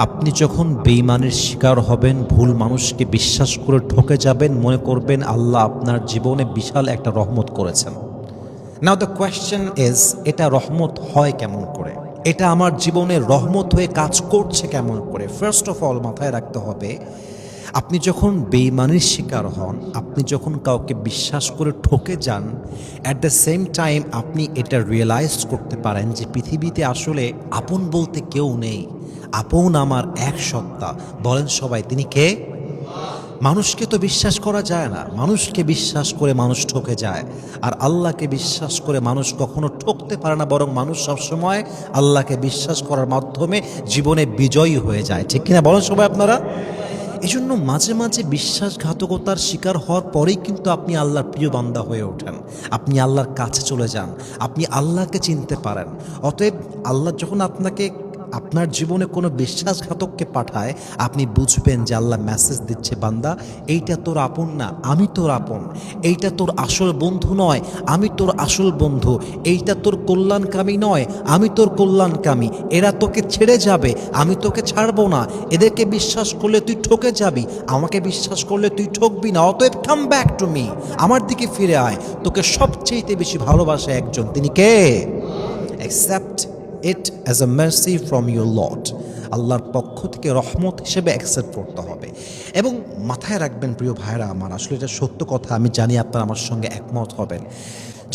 আপনি যখন বেঈমানের শিকার হবেন, ভুল মানুষকে বিশ্বাস করে ঠকে যাবেন, মনে করবেন আল্লাহ আপনার জীবনে বিশাল একটা রহমত করেছেন। নাও দ্য কোয়েশ্চেন ইজ, এটা রহমত হয় কেমন করে? এটা আমার জীবনে রহমত হয়ে কাজ করছে কেমন করে? ফার্স্ট অফ অল মাথায় রাখতে হবে, আপনি যখন বেঈমানির শিকার হন, আপনি যখন কাউকে বিশ্বাস করে ঠকে যান, অ্যাট দ্য সেম টাইম আপনি এটা রিয়েলাইজ করতে পারেন যে পৃথিবীতে আসলে আপন বলতে কেউ নেই। আপন আমার এক সত্তা। বলেন সবাই, তিনি কে? মানুষকে তো বিশ্বাস করা যায় না, মানুষকে বিশ্বাস করে মানুষ ঠকে যায়। আর আল্লাহকে বিশ্বাস করে মানুষ কখনো ঠকতে পারে না, বরং মানুষ সবসময় আল্লাহকে বিশ্বাস করার মাধ্যমে জীবনে বিজয়ী হয়ে যায়। ঠিক কিনা বলেন সবাই আপনারা? এই জন্য মাঝে মাঝে বিশ্বাসঘাতকতার শিকার হওয়ার পরেই কিন্তু আপনি আল্লাহর প্রিয় বান্দা হয়ে ওঠেন, আপনি আল্লাহর কাছে চলে যান, আপনি আল্লাহকে চিনতে পারেন। অতএব আল্লাহ যখন আপনাকে আপনার জীবনে কোনো বিশ্বাসঘাতককে পাঠায়, আপনি বুঝবেন যে আল্লাহ মেসেজ দিচ্ছে, বান্দা এইটা তোর আপন না, আমি তোর আপন। এইটা তোর আসল বন্ধু নয়, আমি তোর আসল বন্ধু। এইটা তোর কল্যাণকামী নয়, আমি তোর কল্যাণকামী। এরা তোকে ছেড়ে যাবে, আমি তোকে ছাড়বো না। এদেরকে বিশ্বাস করলে তুই ঠকে যাবি, আমাকে বিশ্বাস করলে তুই ঠকবি না। অতএব কাম ব্যাক টু মি, আমার দিকে ফিরে আয়। তোকে সবচেয়ে বেশি ভালোবাসে একজন, তিনি কে? Accept it as a mercy from your lord. আল্লাহর পক্ষ থেকে রহমত হিসেবে অ্যাকসেপ্ট করতে হবে। এবং মাথায় রাখবেন প্রিয় ভাইরা আমার, আসলে এটা সত্য কথা, আমি জানি আপনারা আমার সঙ্গে একমত হবেন।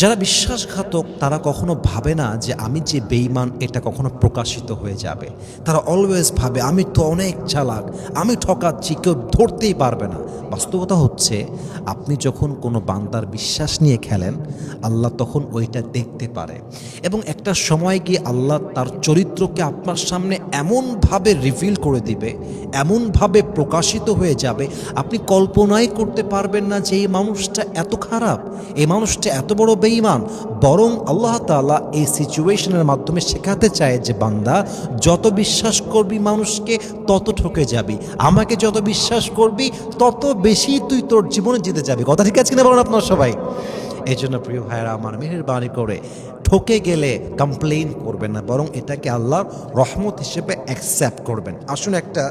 যারা বিশ্বাসঘাতক তারা কখনো ভাবে না যে আমি যে বেঈমান এটা কখনো প্রকাশিত হয়ে যাবে। তারা অলওয়েজ ভাবে আমি তো অনেক চালাক, আমি ঠকাচ্ছি, কেউ ধরতেই পারবে না। বাস্তবতা হচ্ছে, আপনি যখন কোনো বান্দার বিশ্বাস নিয়ে খেলেন, আল্লাহ তখন ওইটা দেখতে পারে এবং একটা সময় গিয়ে আল্লাহ তার চরিত্রকে আপনার সামনে এমনভাবে রিভিল করে দিবে, এমনভাবে প্রকাশিত হয়ে যাবে, আপনি কল্পনাই করতে পারবেন না যে এই মানুষটা এত খারাপ, এই মানুষটা এত বড় বেঈমান। বরং আল্লাহ তাআলা এই সিচুয়েশনের মাধ্যমে শেখাতে চায় যে বান্দা, যত বিশ্বাস করবি মানুষকে তত ঠকে যাবি, আমাকে যত বিশ্বাস করবি তত বেশি তুই তোর জীবনে জিতে যাবি। কথা ঠিক আছে কিনা বলেন আপনারা সবাই? এই জন্য প্রিয় ভাইয়েরা আমার, মেহেরবানি করে ঠকে গেলে কমপ্লেইন করবেন না, বরং এটাকে আল্লাহর রহমত হিসেবে অ্যাকসেপ্ট করবেন। আসুন একটা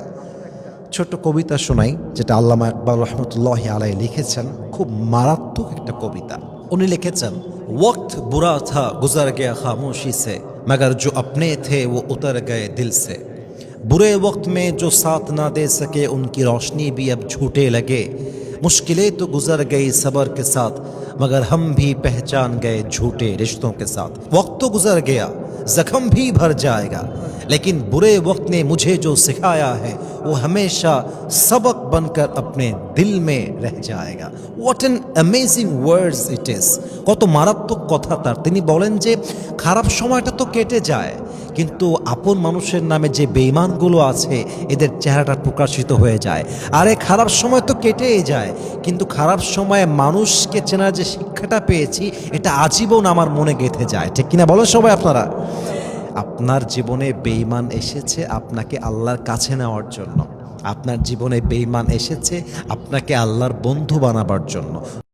ছোট্ট কবিতা শোনাই, যেটা আল্লামা ইকবাল রহমতুল্লাহি আলাইহি লিখেছেন। খুব মারাত্মক একটা কবিতা। উনি লিখেছেন, ওয়াক্ত বুরা থা গুজর গয়া খামোশি সে, মगर जो अपने थे वो उतर गए दिल से। बुरे वक्त में जो साथ ना दे सके उनकी रोशनी भी अब झूठे लगे। मुश्किलें तो गुजर गई सब्र के साथ, मगर हम भी पहचान गए झूठे रिश्तों के साथ। वक्त तो गुजर गया, जख्म भी भर जाएगा, लेकिन बुरे वक्त ने मुझे जो सिखाया है वो हमेशा सबक बनकर अपने दिल में रह जाएगा। What an amazing words it is. কত মারাত্মক কথা তার। তিনি বলেন যে খারাপ সময়টা তো কেটে যায়, কিন্তু আপন মানুষের নামে যে বেঈমানগুলো আছে এদের চেহারাটা প্রকাশিত হয়ে যায়। আরে খারাপ সময় তো কেটেই যায়, কিন্তু খারাপ সময়ে মানুষকে চেনার যে শিক্ষাটা পেয়েছি এটা আজীবন আমার মনে গেঁথে যায়। ঠিক কিনা বলেন সবাই আপনারা? আপনার জীবনে বেঈমান এসেছে আপনাকে আল্লাহর কাছে নেওয়ার জন্য, আপনার জীবনে বেঈমান এসেছে আপনাকে আল্লাহর বন্ধু বানাবার জন্য।